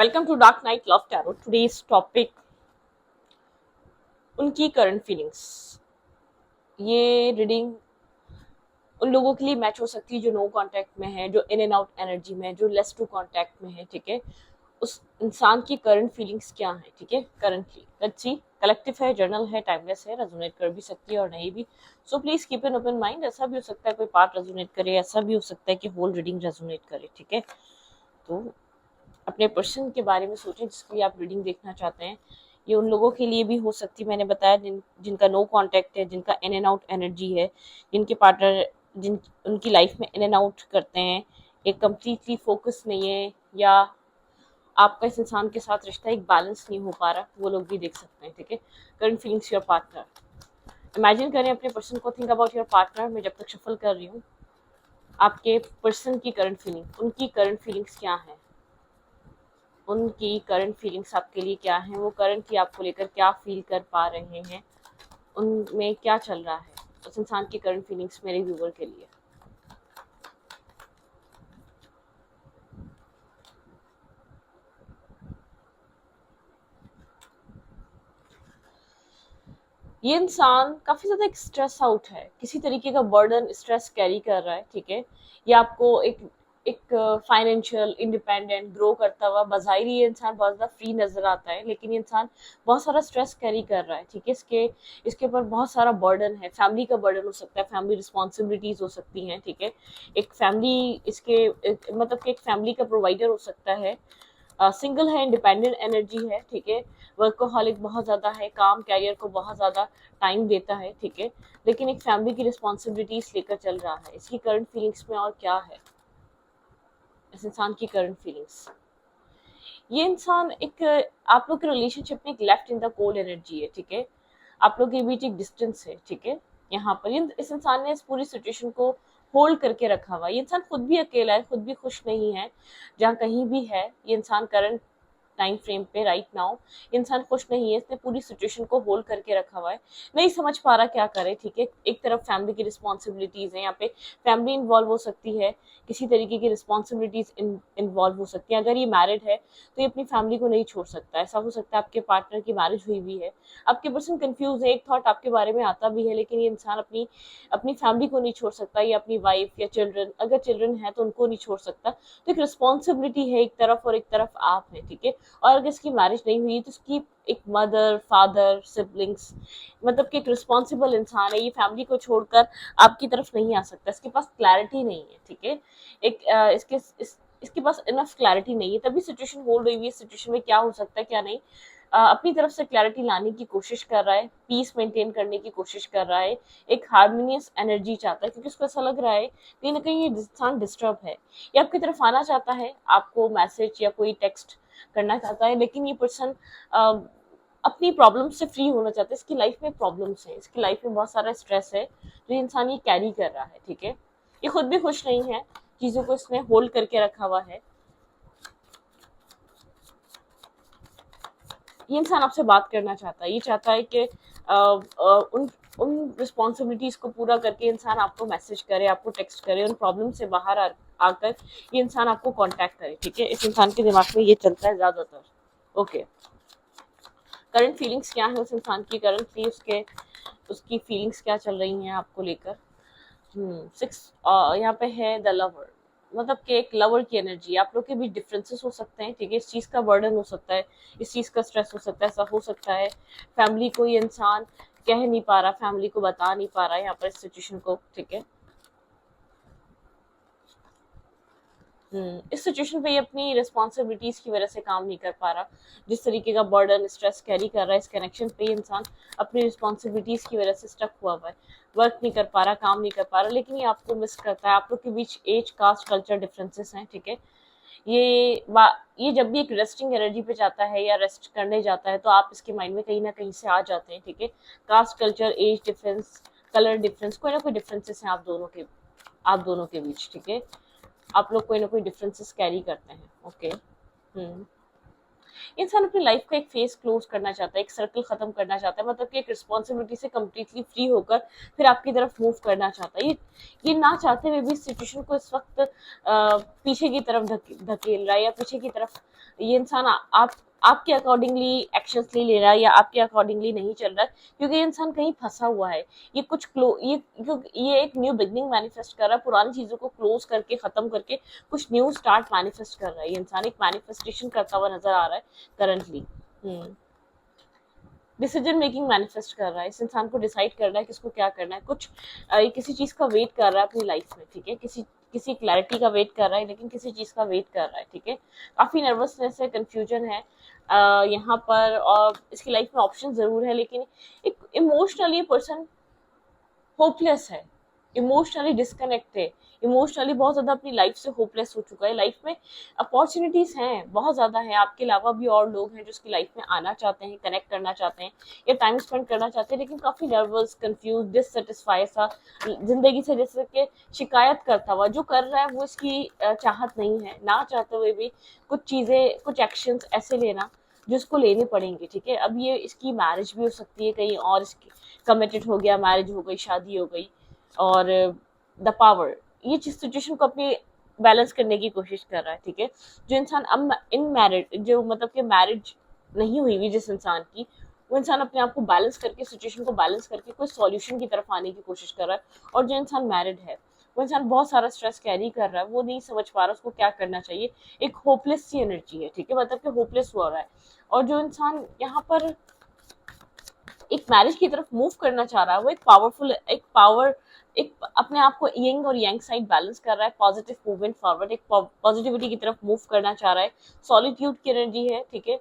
Welcome to Dark Knight Love Tarot. Today's topic उनकी current feelings. ये reading उन लोगों के लिए मैच हो सकती है जो नो कांटेक्ट में है, जो इन एंड आउट एनर्जी में है, जो लेस टू कांटेक्ट में है। ठीक है, उस इंसान की करंट फीलिंग्स क्या है। ठीक है, करंटली लेट्स सी। कलेक्टिव है, जर्नल है, टाइमलेस है, रेजोनेट कर भी सकती है और नहीं भी। So please keep an open mind. ऐसा भी हो सकता है कोई पार्ट रेजोनेट करे, ऐसा भी हो सकता है कि होल रीडिंग रेजोनेट करे। ठीक है, तो अपने पर्सन के बारे में सोचें जिसके लिए आप रीडिंग देखना चाहते हैं। ये उन लोगों के लिए भी हो सकती है, मैंने बताया, जिनका नो कांटेक्ट है, जिनका इन एंड आउट एनर्जी है, जिनके पार्टनर जिन उनकी लाइफ में इन एंड आउट करते हैं, एक कम्प्लीटली फोकस नहीं है, या आपका इस इंसान के साथ रिश्ता एक बैलेंस नहीं हो पा रहा, वो लोग भी देख सकते हैं। ठीक है, current feelings your partner. Imagine करें अपने पर्सन को, थिंक अबाउट योर पार्टनर। मैं जब तक शफल कर रही हूँ, आपके पर्सन की करंट फीलिंग, उनकी करंट फीलिंग्स क्या है, उनकी करंट फीलिंग्स आपके लिए क्या हैं, वो करंटली आपको लेकर क्या फील कर पा रहे हैं, उनमें क्या चल रहा है उस इंसान की करंट फीलिंग्स मेरे व्यूवर के लिए। ये इंसान काफी ज्यादा एक स्ट्रेस आउट है, किसी तरीके का बर्डन, स्ट्रेस कैरी कर रहा है। ठीक है, ये आपको एक एक फाइनेंशियल इंडिपेंडेंट ग्रो करता हुआ बज़ाहिर ये इंसान बहुत ज़्यादा फ्री नज़र आता है, लेकिन ये इंसान बहुत सारा स्ट्रेस कैरी कर रहा है। ठीक है, इसके ऊपर बहुत सारा बर्डन है, फैमिली का बर्डन हो सकता है, फैमिली रिस्पॉन्सिबिलिटीज हो सकती हैं। ठीक है, एक फैमिली मतलब कि एक फैमिली का प्रोवाइडर हो सकता है, सिंगल है, इंडिपेंडेंट एनर्जी है। ठीक है, वर्कोहॉलिक बहुत ज़्यादा है, काम कैरियर को बहुत ज़्यादा टाइम देता है। ठीक है, लेकिन एक फैमिली की रिस्पॉन्सिबिलिटीज लेकर चल रहा है। इसकी करंट फीलिंग्स में और क्या है, इस इंसान की करंट फीलिंग्स। ये इंसान एक, आप लोग के रिलेशनशिप में एक left in the cold energy है। ठीक है, आप लोग के बीच एक डिस्टेंस है। ठीक है, यहाँ पर इस इंसान ने इस पूरी सिचुएशन को होल्ड करके रखा हुआ। ये इंसान खुद भी अकेला है, खुद भी खुश नहीं है जहाँ कहीं भी है। ये इंसान करंट टाइम फ्रेम पे राइट नाउ इंसान खुश नहीं है, इसने पूरी सिचुएशन को होल्ड करके रखा हुआ है, नहीं समझ पा रहा क्या करे। ठीक है, एक तरफ फैमिली की रिस्पॉन्सिबिलिटीज है, यहाँ पे फैमिली इन्वॉल्व हो सकती है, किसी तरीके की रिस्पॉन्सिबिलिटीज इन्वॉल्व हो सकती है। अगर ये मैरिड है तो ये अपनी फैमिली को नहीं छोड़ सकता। ऐसा हो सकता है आपके पार्टनर की मैरिज हुई भी है, आपके पर्सन कंफ्यूज है, एक थॉट आपके बारे में आता भी है, लेकिन ये इंसान अपनी अपनी फैमिली को नहीं छोड़ सकता, या अपनी वाइफ या चिल्ड्रन, अगर चिल्ड्रन है तो उनको नहीं छोड़ सकता। तो एक रिस्पॉन्सिबिलिटी है एक तरफ, और एक तरफ आप है। ठीक है, और अगर इसकी मैरिज नहीं हुई तो इसकी एक मदर, फादर, सिबलिंग्स, मतलब कि एक रिस्पॉन्सिबल इंसान है, ये फैमिली को छोड़कर आपकी तरफ नहीं आ सकता। इसके पास क्लैरिटी नहीं है। ठीक है, एक इसके पास इनफ क्लैरिटी नहीं है, तभी सिचुएशन होल्ड हुई हुई है। सिचुएशन में क्या हो सकता है क्या नहीं, अपनी तरफ से क्लैरिटी लाने की कोशिश कर रहा है, पीस मेंटेन करने की कोशिश कर रहा है, एक हार्मोनियस एनर्जी चाहता है, क्योंकि उसको ऐसा लग रहा है कहीं ना कहीं ये इंसान डिस्टर्ब है, ये आपकी तरफ आना चाहता है, आपको मैसेज या कोई टेक्स्ट करना चाहता है, लेकिन ये पर्सन अपनी प्रॉब्लम से फ्री होना चाहता है। इसकी लाइफ में प्रॉब्लम्स है, इसकी लाइफ में बहुत सारा स्ट्रेस है जो इंसान ये कैरी कर रहा है। ठीक है, ये खुद भी खुश नहीं है, चीजों को इसने होल्ड करके रखा हुआ है। ये इंसान आपसे बात करना चाहता है, ये चाहता है कि उन उन रिस्पॉन्सिबिलिटीज को पूरा करके इंसान आपको मैसेज करे, आपको टेक्स्ट करे, उन प्रॉब्लम से बाहर आकर ये इंसान आपको कांटेक्ट करे। ठीक है, इस इंसान के दिमाग में ये चलता है ज्यादातर। ओके, करंट फीलिंग्स क्या है उस इंसान की, करंटली उसकी फीलिंग्स क्या चल रही हैं आपको लेकर। सिक्स यहाँ पे है द लवर, मतलब कि एक लवर की एनर्जी। आप लोग के बीच डिफरेंसेस हो सकते हैं। ठीक है, इस चीज़ का बर्डन हो सकता है, इस चीज़ का स्ट्रेस हो सकता है, ऐसा हो सकता है फैमिली को ये इंसान कह नहीं पा रहा, फैमिली को बता नहीं पा रहा है यहाँ पर इस सिचुएशन को। ठीक है, इस सिचुएशन पे ये अपनी रिस्पॉन्सिबिलिटीज की वजह से काम नहीं कर पा रहा, जिस तरीके का बर्डन, स्ट्रेस कैरी कर रहा है इस कनेक्शन पे ये इंसान अपनी रिस्पॉन्सिबिलिटीज की वजह से स्टक हुआ हुआ है, वर्क नहीं कर पा रहा, काम नहीं कर पा रहा, लेकिन ये आपको मिस करता है। आप लोग के बीच एज, कास्ट, कल्चर डिफरेंसेस हैं। ठीक है, ये जब भी एक रेस्टिंग एनर्जी पे जाता है या रेस्ट करने जाता है तो आप इसके माइंड में कहीं ना कहीं से आ जाते हैं। ठीक है, caste, culture, age difference, colour difference, कोई ना कोई डिफरेंसेस हैं आप दोनों के बीच। ठीक है, आप लोग कोई ना कोई डिफरेंसेस कैरी करते हैं। ओके, इंसान अपनी लाइफ का एक फेज क्लोज करना चाहता है, एक सर्कल खत्म करना चाहता है, मतलब कि एक रिस्पॉन्सिबिलिटी से कम्प्लीटली फ्री होकर फिर आपकी तरफ मूव करना चाहता है। ये ना चाहते हुए भी सिचुएशन को इस वक्त पीछे की तरफ धकेल रहा है, या पीछे की तरफ ये इंसान आप आपके अकॉर्डिंगली एक्शंस नहीं ले रहा है या आपके अकॉर्डिंगली नहीं चल रहा है, क्योंकि ये इंसान कहीं फंसा हुआ है। ये कुछ ये एक न्यू बिगनिंग मैनिफेस्ट कर रहा है, पुरानी चीजों को क्लोज करके खत्म करके कुछ न्यू स्टार्ट मैनिफेस्ट कर रहा है। ये इंसान एक मैनिफेस्टेशन करता हुआ नजर आ रहा है करंटली। डिसीजन मेकिंग मैनिफेस्ट कर रहा है, इस इंसान को डिसाइड करना है किसको क्या करना है, कुछ किसी चीज का वेट कर रहा है अपनी लाइफ में, ठीक है, किसी किसी क्लैरिटी का वेट कर रहा है, लेकिन किसी चीज का वेट कर रहा है, ठीक है। काफी नर्वसनेस है, कंफ्यूजन है यहाँ पर, और इसकी लाइफ में ऑप्शन जरूर है, लेकिन एक इमोशनली पर्सन होपलेस है, इमोशनली डिस्कनेक्ट है, इमोशनली बहुत ज्यादा अपनी लाइफ से होपलेस हो चुका है। लाइफ में अपॉर्चुनिटीज हैं, बहुत ज्यादा हैं, आपके अलावा भी और लोग हैं जो उसकी लाइफ में आना चाहते हैं, कनेक्ट करना चाहते हैं या टाइम स्पेंड करना चाहते हैं, लेकिन काफी नर्वस, कंफ्यूज, डिससेटिस्फाई सा जिंदगी से जैसे कि शिकायत करता हुआ जो कर रहा है वो इसकी चाहत नहीं है, ना चाहते हुए भी कुछ चीजें, कुछ एक्शंस ऐसे लेना जो इसको लेने पड़ेंगे, ठीक है। अब ये इसकी मैरिज भी हो सकती है कहीं और, इसकी कमिटेड हो गया, मैरिज हो गई, शादी हो गई, और द पावर ये जिस सिचुएशन को अपनी बैलेंस करने की कोशिश कर रहा है, ठीक है। जो इंसान अब इन मैरिड, जो मतलब कि मैरिज नहीं हुई हुई जिस इंसान की, वो इंसान अपने आप को बैलेंस करके, सिचुएशन को बैलेंस करके कोई सॉल्यूशन की तरफ आने की कोशिश कर रहा है। और जो इंसान मैरिड है वो इंसान बहुत सारा स्ट्रेस कैरी कर रहा है, वो नहीं समझ पा रहा उसको क्या करना चाहिए, एक होपलेस सी एनर्जी है, ठीक है, मतलब कि होपलेस हो रहा है। और जो इंसान यहाँ पर एक मैरिज की तरफ मूव करना चाह रहा है, वो एक पावरफुल, एक अपने आप को यंग और यंग साइड बैलेंस कर रहा है, पॉजिटिव मूवमेंट फॉरवर्ड, एक पॉजिटिविटी की तरफ मूव करना चाह रहा है, सॉलिट्यूड की एनर्जी है, ठीक है।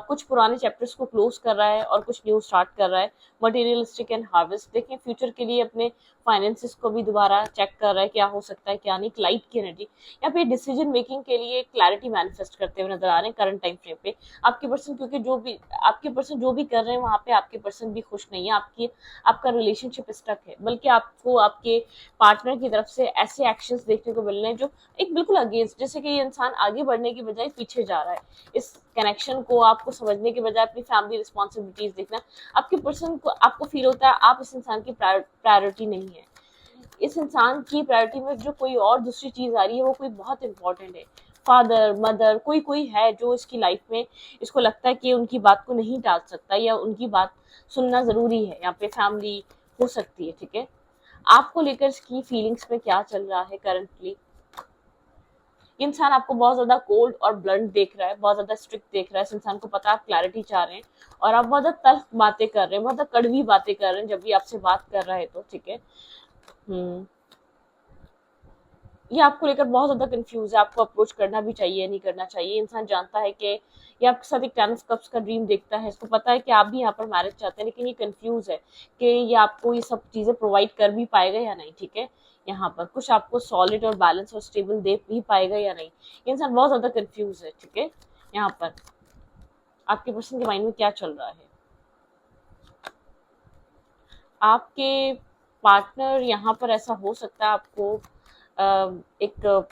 कुछ पुराने चैप्टर्स को क्लोज कर रहा है और कुछ न्यू स्टार्ट कर रहा है, मटेरियलिस्टिक एंड हार्वेस्ट, देखें फ्यूचर के लिए अपने फाइनेंसिस को भी दोबारा चेक कर रहा है, क्या हो सकता है क्या नहीं, लाइट की एनर्जी यहाँ पे डिसीजन मेकिंग के लिए क्लैरिटी मैनिफेस्ट करते हुए नजर आ रहे हैं करंट टाइम फ्रेम पे आपके पर्सन, क्योंकि आपके पर्सन जो भी कर रहे हैं वहाँ पे आपके पर्सन भी खुश नहीं है, आपका रिलेशनशिप स्टक है, बल्कि आपको आपके पार्टनर की तरफ से ऐसे एक्शंस देखने को मिल रहे हैं जो एक बिल्कुल अगेंस्ट, जैसे कि ये इंसान आगे बढ़ने की बजाय पीछे जा रहा है। इस कनेक्शन को आपको समझने के बजाय अपनी फैमिली रिस्पॉन्सिबिलिटीज देखना, आपके पर्सन को, आपको फील होता है आप इस इंसान की प्रायोरिटी नहीं है, इस इंसान की प्रायोरिटी में जो कोई और दूसरी चीज आ रही है वो कोई बहुत इंपॉर्टेंट है, फादर, मदर, कोई कोई है जो इसकी लाइफ में इसको लगता है कि उनकी बात को नहीं टाल सकता या उनकी बात सुनना जरूरी है, यहाँ पे फैमिली हो सकती है, ठीक है। आपको लेकर इसकी फीलिंग्स में क्या चल रहा है करंटली, इंसान आपको बहुत ज्यादा कोल्ड और ब्लंट देख रहा है, बहुत ज्यादा स्ट्रिक्ट देख रहा है, इस इंसान को पता है आप क्लैरिटी चाह रहे हैं और आप बहुत ज्यादा तल्ख बातें कर रहे हैं, बहुत ज्यादा कड़वी बातें कर रहे हैं जब भी आपसे बात कर रहा है, तो ठीक है। ये आपको लेकर बहुत ज्यादा कंफ्यूज है, आपको अप्रोच करना भी चाहिए नहीं करना चाहिए। इंसान जानता है कि ये आपके साथ एक 10 ऑफ कप्स का ड्रीम देखता है, इसको पता है कि आप भी यहाँ पर मैरिज चाहते हैं, लेकिन ये कंफ्यूज है कि ये आपको ये सब चीजें प्रोवाइड कर भी पाएगा या नहीं, ठीक है। यहाँ पर कुछ आपको सॉलिड और बैलेंस और स्टेबल दे भी पाएगा या नहीं, ये इंसान बहुत ज्यादा कंफ्यूज है, ठीक है। यहाँ पर आपके पर्सन के माइंड में क्या चल रहा है, आपके पार्टनर यहाँ पर ऐसा हो सकता है आपको एक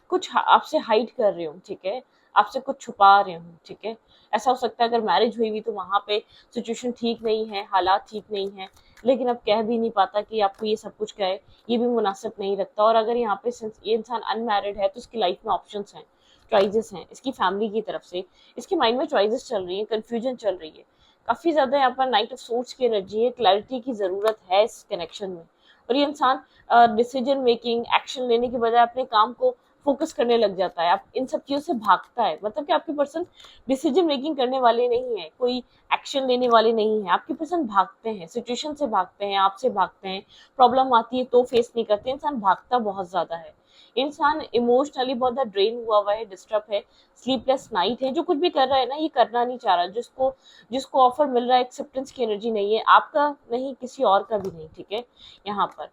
कुछ आपसे हाइड कर रहे हो, ठीक है, आपसे कुछ छुपा रहे हो, ठीक है। ऐसा हो सकता है अगर मैरिज हुई हुई तो वहां पे सिचुएशन ठीक नहीं है, हालात ठीक नहीं है, लेकिन अब कह भी नहीं पाता कि आपको ये सब कुछ कहे, ये भी मुनासिब नहीं लगता। और अगर यहाँ पे ये इंसान अनमैरिड है तो इसकी लाइफ में ऑप्शंस हैं, चॉइसेस हैं, इसकी फैमिली की तरफ से इसके माइंड में चॉइसेस चल रही है, कंफ्यूजन चल रही है, काफी ज्यादा यहाँ पर नाइट ऑफ सोर्ट्स की एनर्जी है, क्लैरिटी की जरूरत है इस कनेक्शन में। और ये इंसान डिसीजन मेकिंग, एक्शन लेने के बजाय अपने काम को फोकस करने लग जाता है, आप इन सब चीजों से भागता है, मतलब कि आपके पर्सन डिसीजन मेकिंग करने वाले नहीं है, कोई एक्शन लेने वाले नहीं है, आपके पर्सन भागते हैं, सिचुएशन से भागते हैं, आपसे भागते हैं, प्रॉब्लम आती है तो फेस नहीं करते, इंसान भागता बहुत ज्यादा है, इंसान इमोशनली बहुत ज्यादा ड्रेन हुआ है, डिस्टर्ब है, स्लीपलेस नाइट है, जो कुछ भी कर रहा है ना ये करना नहीं चाह रहा, जिसको जिसको ऑफर मिल रहा है एक्सेप्टेंस की एनर्जी नहीं है, आपका नहीं किसी और का भी नहीं, ठीक है। यहाँ पर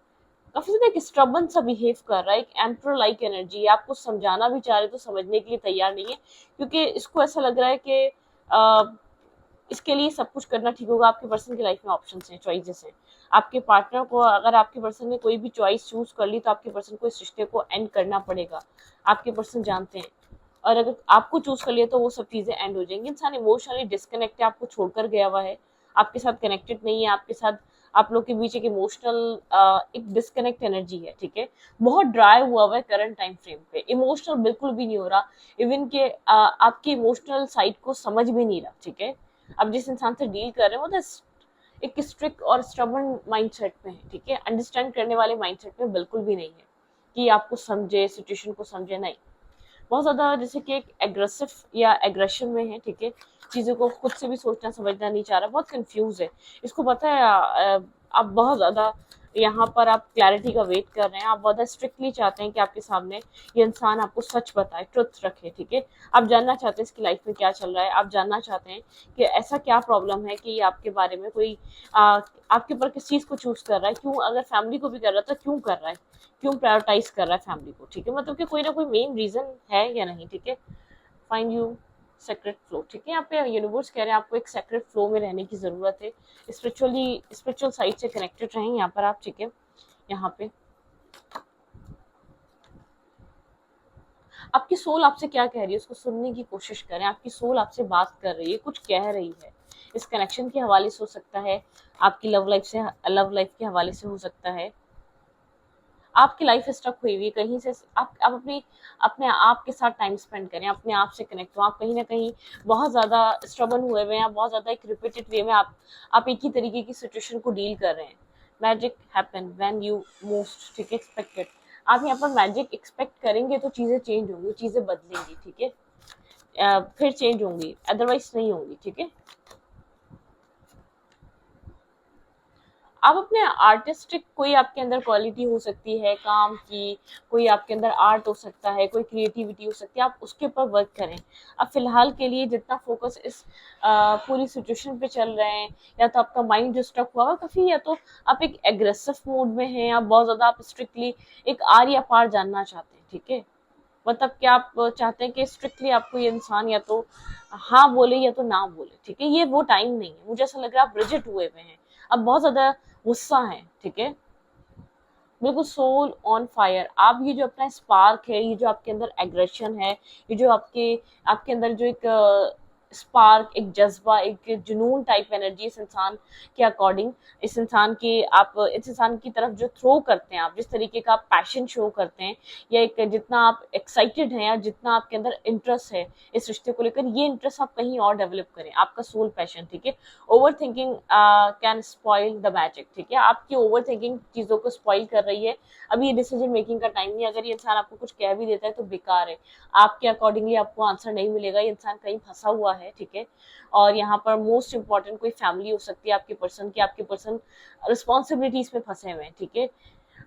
काफी ज्यादा एक स्ट्रबन सा बिहेव कर रहा है, एक एम्प्रो लाइक एनर्जी है, आपको समझाना भी चाह रहे तो समझने के लिए तैयार नहीं है, क्योंकि इसको ऐसा लग रहा है कि इसके लिए सब कुछ करना ठीक होगा। आपके पर्सन की लाइफ में ऑप्शंस हैं, चॉइसेस हैं, आपके पार्टनर को, अगर आपके पर्सन ने कोई भी चॉइस चूज कर ली तो आपके पर्सन को इस रिश्ते को एंड करना पड़ेगा, आपके पर्सन जानते हैं, और अगर आपको चूज कर लिया तो वो सब चीजें एंड हो जाएंगी। इंसान इमोशनली डिस्कनेक्ट है, आपको छोड़कर गया हुआ है, आपके साथ कनेक्टेड नहीं है, आपके साथ आप लोग के बीच एक इमोशनल एक डिस्कनेक्ट एनर्जी है, ठीक है, बहुत ड्राई हुआ है करंट टाइम फ्रेम पे, इमोशनल बिल्कुल भी नहीं हो रहा, इवन के आपके इमोशनल साइड को समझ भी नहीं रहा, ठीक है। अब जिस इंसान से डील कर रहे हैं वो तो एक स्ट्रिक्ट और स्टबर्न माइंडसेट में है, ठीक है, अंडरस्टैंड करने वाले माइंडसेट में बिल्कुल भी नहीं है कि आपको समझे, सिचुएशन को समझे, नहीं, बहुत ज्यादा जैसे कि एक एग्रेसिव या एग्रेशन में है, ठीक है, चीजों को खुद से भी सोचना समझना नहीं चाह रहा, बहुत कंफ्यूज है, इसको पता है आप बहुत ज्यादा यहाँ पर आप क्लैरिटी का वेट कर रहे हैं, आप बहुत स्ट्रिक्टली चाहते हैं कि आपके सामने ये इंसान आपको सच बताए, ट्रुथ रखे, ठीक है, आप जानना चाहते हैं इसकी लाइफ में क्या चल रहा है, आप जानना चाहते हैं कि ऐसा क्या प्रॉब्लम है कि ये आपके बारे में कोई आपके ऊपर किस चीज को चूज कर रहा है, क्यों, अगर फैमिली को भी कर रहा है तो क्यों कर रहा है, क्यों प्रायोरिटाइज कर रहा है फैमिली को, ठीक है, मतलब कि कोई ना कोई मेन रीजन है या नहीं, ठीक है। फाइंड यू सेक्रेट फ्लो, ठीक है, यहाँ पे यूनिवर्स कह रहे हैं आपको एक सेक्रेट फ्लो में रहने की जरूरत है, स्पिरिचुअल साइड से कनेक्टेड रहें यहाँ पर आप, ठीक है। यहाँ पे आपकी सोल आपसे क्या कह रही है उसको सुनने की कोशिश करें, आपकी सोल आपसे बात कर रही है, कुछ कह रही है, इस कनेक्शन के हवाले से हो सकता है, आपकी लव लाइफ के हवाले से हो सकता है, आपकी लाइफ स्टक हुई हुई है कहीं से, आप अपने आप के साथ टाइम स्पेंड करें, अपने आप से कनेक्ट हो, आप कहीं ना कहीं बहुत ज़्यादा स्ट्रगल हुए हुए हैं, बहुत ज़्यादा एक रिपीटेड वे में आप एक ही तरीके की सिचुएशन को डील कर रहे हैं। Magic happen when you most, ठीक है, एक्सपेक्टेड, आप यहाँ पर मैजिक एक्सपेक्ट करेंगे तो चीज़ें चेंज होंगी, चीज़ें बदलेंगी, ठीक है, फिर चेंज होंगी, अदरवाइज नहीं होंगी, ठीक है। आप अपने आर्टिस्टिक कोई आपके अंदर क्वालिटी हो सकती है काम की, कोई आपके अंदर आर्ट हो सकता है, कोई क्रिएटिविटी हो सकती है, आप उसके ऊपर वर्क करें। अब फिलहाल के लिए जितना फोकस इस पूरी सिचुएशन पे चल रहे हैं, या तो आपका माइंड जो स्टक हुआ है काफी, या तो आप एक एग्रेसिव मोड में हैं, या बहुत ज्यादा आप स्ट्रिक्टली एक आर या पार जानना चाहते हैं, ठीक है, मतलब कि आप चाहते हैं कि स्ट्रिक्टली आपको ये इंसान या तो हाँ बोले या तो ना बोले, ठीक है, ये वो टाइम नहीं है, मुझे ऐसा लग रहा है आप रिजिड हुए हुए हैं, अब बहुत ज्यादा गुस्सा है, ठीक है, बिल्कुल सोल ऑन फायर, आप ये जो अपना स्पार्क है, ये जो आपके अंदर एग्रेशन है, ये जो आपके अंदर जो एक स्पार्क, एक जज्बा, एक जुनून टाइप एनर्जी इस इंसान के अकॉर्डिंग, इस इंसान की तरफ जो थ्रो करते हैं, आप जिस तरीके का आप पैशन शो करते हैं, या एक जितना आप एक्साइटेड हैं, या जितना आपके अंदर इंटरेस्ट है इस रिश्ते को लेकर, ये इंटरेस्ट आप कहीं और डेवलप करें, आपका सोल पैशन, ठीक है। Over thinking can spoil the magic, ठीक है, आपकी ओवर थिंकिंग चीजों को स्पॉइल कर रही है, अभी ये डिसीजन मेकिंग का टाइम नहीं, अगर ये इंसान आपको कुछ कह भी देता है तो बेकार है, आपके अकॉर्डिंगली आपको आंसर नहीं मिलेगा, ये इंसान कहीं फंसा हुआ है, ठीक है। और यहाँ पर मोस्ट इंपॉर्टेंट कोई फैमिली हो सकती है आपके पर्सन रिस्पॉन्सिबिलिटीज में फंसे हुए हैं, ठीक है।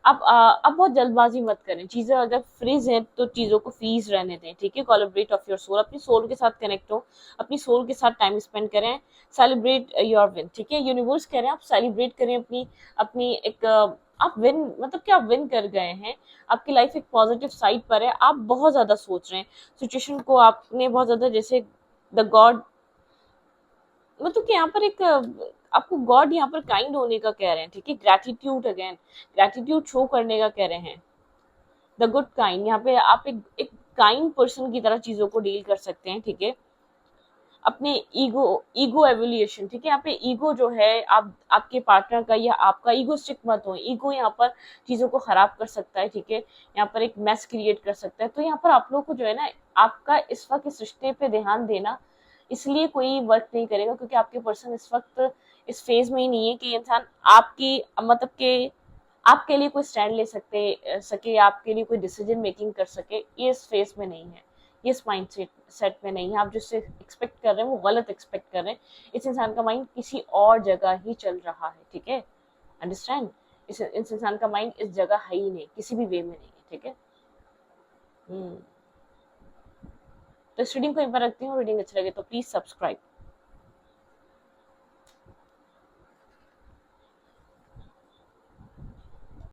अब बहुत जल्दबाजी मत करें, चीजें अगर फ्रीज हैं तो चीजों को फ्रीज रहने दें, ठीक है, कोलैबोरेट ऑफ योर सोल, अपनी सोल के साथ कनेक्ट हो, अपनी सोल के साथ टाइम स्पेंड करें, सेलिब्रेट योर विन, ठीक है, यूनिवर्स कह रहे हैं आप सेलिब्रेट करें अपनी अपनी एक आप विन, मतलब कि आप विन कर गए हैं, आपकी लाइफ एक पॉजिटिव साइड पर है, आप बहुत ज्यादा सोच रहे हैं सिचुएशन को, आपने बहुत ज्यादा जैसे द गॉड, मतलब कि यहाँ पर एक आपको गॉड यहाँ पर काइंड होने का कह रहे हैं, ठीक है, ग्रैटिट्यूड, अगेन ग्रैटिट्यूड शो करने का कह रहे हैं, द गुड काइंड, यहाँ पे आप एक काइंड पर्सन की तरह चीजों को डील कर सकते हैं, ठीक है। अपने ईगो ईगो एवोल्यूशन, ठीक है, यहाँ पे ईगो जो है आप आपके पार्टनर का या आपका ईगो स्टिक मत हो, ईगो यहाँ पर चीजों को खराब कर सकता है, ठीक है, यहाँ पर एक मैस क्रिएट कर सकता है, तो यहाँ पर आप लोग को जो है ना, आपका इस वक्त इस रिश्ते पे ध्यान देना इसलिए कोई वर्क नहीं करेगा क्योंकि आपके पर्सन इस वक्त इस फेज में ही नहीं है कि इंसान आपकी मतलब के आपके लिए कोई स्टैंड ले सके, आपके लिए कोई डिसीजन मेकिंग कर सके, ये इस फेज में नहीं है, ये इस माइंड सेट में नहीं है, आप जिससे एक्सपेक्ट कर रहे हैं वो गलत एक्सपेक्ट कर रहे हैं, इस इंसान का माइंड किसी और जगह ही चल रहा है, ठीक है, अंडरस्टैंड, इस इंसान का माइंड इस जगह है ही नहीं, किसी भी वे में नहीं है, ठीक है। हम्म। तो इस रीडिंग को एक बार रखती हूँ, रीडिंग अच्छी लगे तो प्लीज सब्सक्राइब।